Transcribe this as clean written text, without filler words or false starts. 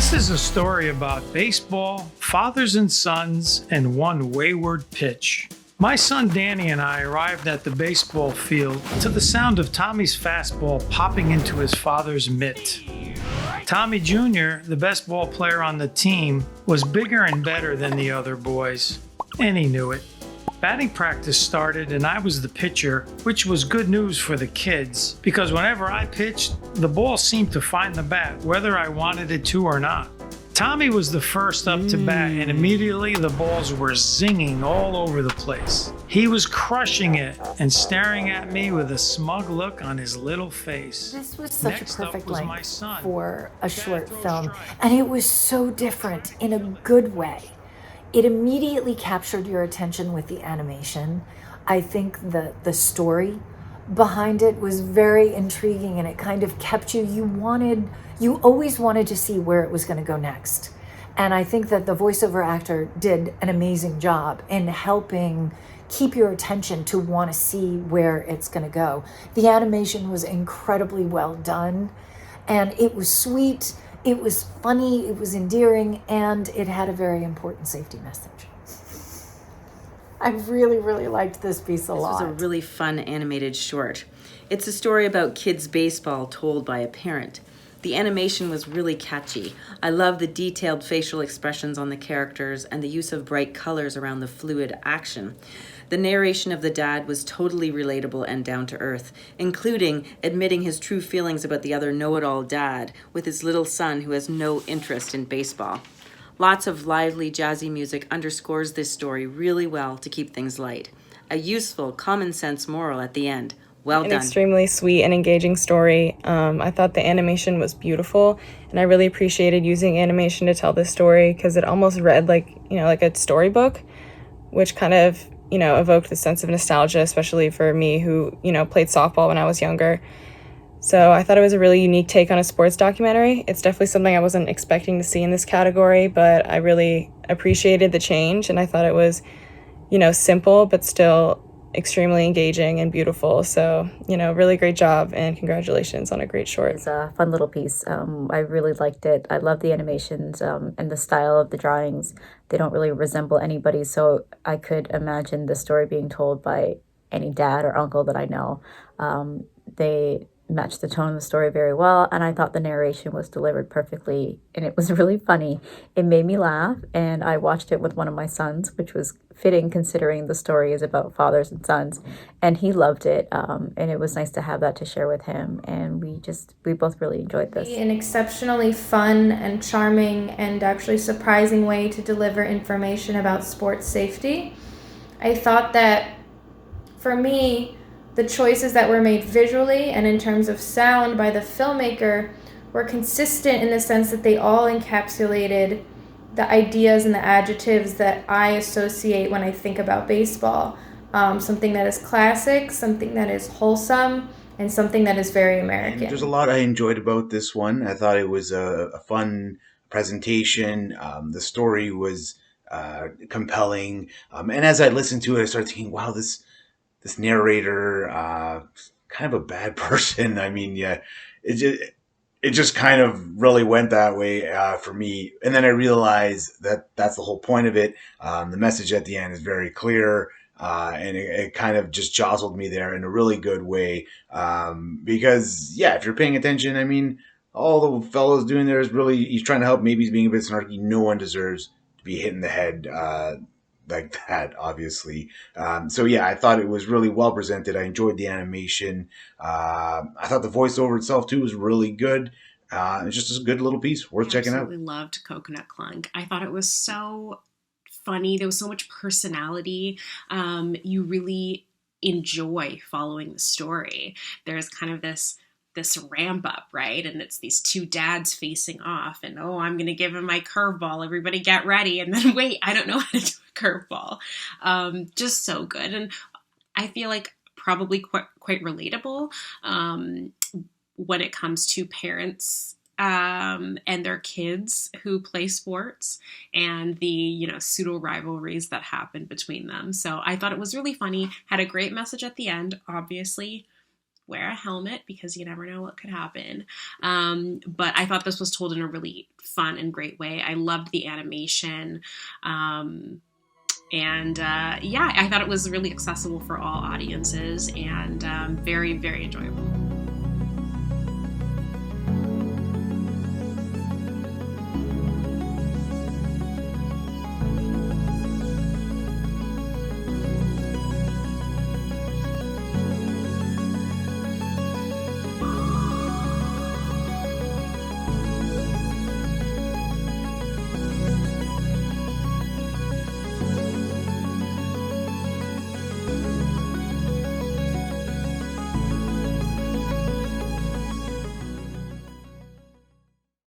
This is a story about baseball, fathers and sons, and one wayward pitch. My son Danny and I arrived at the baseball field to the sound of Tommy's fastball popping into his father's mitt. Tommy Jr., the best ball player on the team, was bigger and better than the other boys, and he knew it. Batting practice started and I was the pitcher, which was good news for the kids because whenever I pitched, the ball seemed to find the bat, whether I wanted it to or not. Tommy was the first up to bat and immediately the balls were zinging all over the place. He was crushing it and staring at me with a smug look on his little face. This was such Next a perfect up was length my son. for a short film, and it was so different in a good way. It immediately captured your attention with the animation. I think the story behind it was very intriguing and it kind of kept you, you always wanted to see where it was going to go next. And I think that the voiceover actor did an amazing job in helping keep your attention to want to see where it's going to go. The animation was incredibly well done and it was sweet. It was funny, it was endearing, and it had a very important safety message. I really, really liked this piece a lot. This was a really fun animated short. It's a story about kids' baseball told by a parent. The animation was really catchy. I love the detailed facial expressions on the characters and the use of bright colors around the fluid action. The narration of the dad was totally relatable and down to earth, including admitting his true feelings about the other know-it-all dad with his little son who has no interest in baseball. Lots of lively, jazzy music underscores this story really well to keep things light. A useful, common-sense moral at the end. Well done. An extremely sweet and engaging story. I thought the animation was beautiful, and I really appreciated using animation to tell this story because it almost read like a storybook, which kind of evoked the sense of nostalgia, especially for me who, played softball when I was younger. So I thought it was a really unique take on a sports documentary. It's definitely something I wasn't expecting to see in this category, but I really appreciated the change, and I thought it was, simple, but still extremely engaging and beautiful. So, really great job and congratulations on a great short. It's a fun little piece. I really liked it. I love the animations and the style of the drawings. They don't really resemble anybody, so I could imagine the story being told by any dad or uncle that I know. They matched the tone of the story very well, and I thought the narration was delivered perfectly, and it was really funny. It made me laugh, and I watched it with one of my sons, which was fitting considering the story is about fathers and sons, and he loved it, and it was nice to have that to share with him, and we both really enjoyed this. An exceptionally fun and charming and actually surprising way to deliver information about sports safety. I thought that for me, the choices that were made visually and in terms of sound by the filmmaker were consistent in the sense that they all encapsulated the ideas and the adjectives that I associate when I think about baseball. Something that is classic, something that is wholesome, and something that is very American. And there's a lot I enjoyed about this one. I thought it was a fun presentation. The story was compelling. And as I listened to it, I started thinking, wow, this narrator, kind of a bad person. I mean, yeah, it just kind of really went that way for me. And then I realized that that's the whole point of it. The message at the end is very clear, and it kind of just jostled me there in a really good way. Because, yeah, if you're paying attention, I mean, all the fellow's doing there is really, he's trying to help. Maybe he's being a bit snarky. No one deserves to be hit in the head like that, obviously. So yeah, I thought it was really well presented. I enjoyed the animation. I thought the voiceover itself too was really good. It's just a good little piece worth checking out. I absolutely loved Coconut Clunk. I thought it was so funny. There was so much personality. You really enjoy following the story. There's kind of this ramp up, right? And it's these two dads facing off and, oh, I'm going to give him my curveball. Everybody get ready. And then, wait, I don't know how to do a curveball. Just so good. And I feel like probably quite relatable when it comes to parents and their kids who play sports and the, pseudo rivalries that happen between them. So I thought it was really funny, had a great message at the end, obviously. wear a helmet because you never know what could happen. But I thought this was told in a really fun and great way. I loved the animation. I thought it was really accessible for all audiences and very, very enjoyable.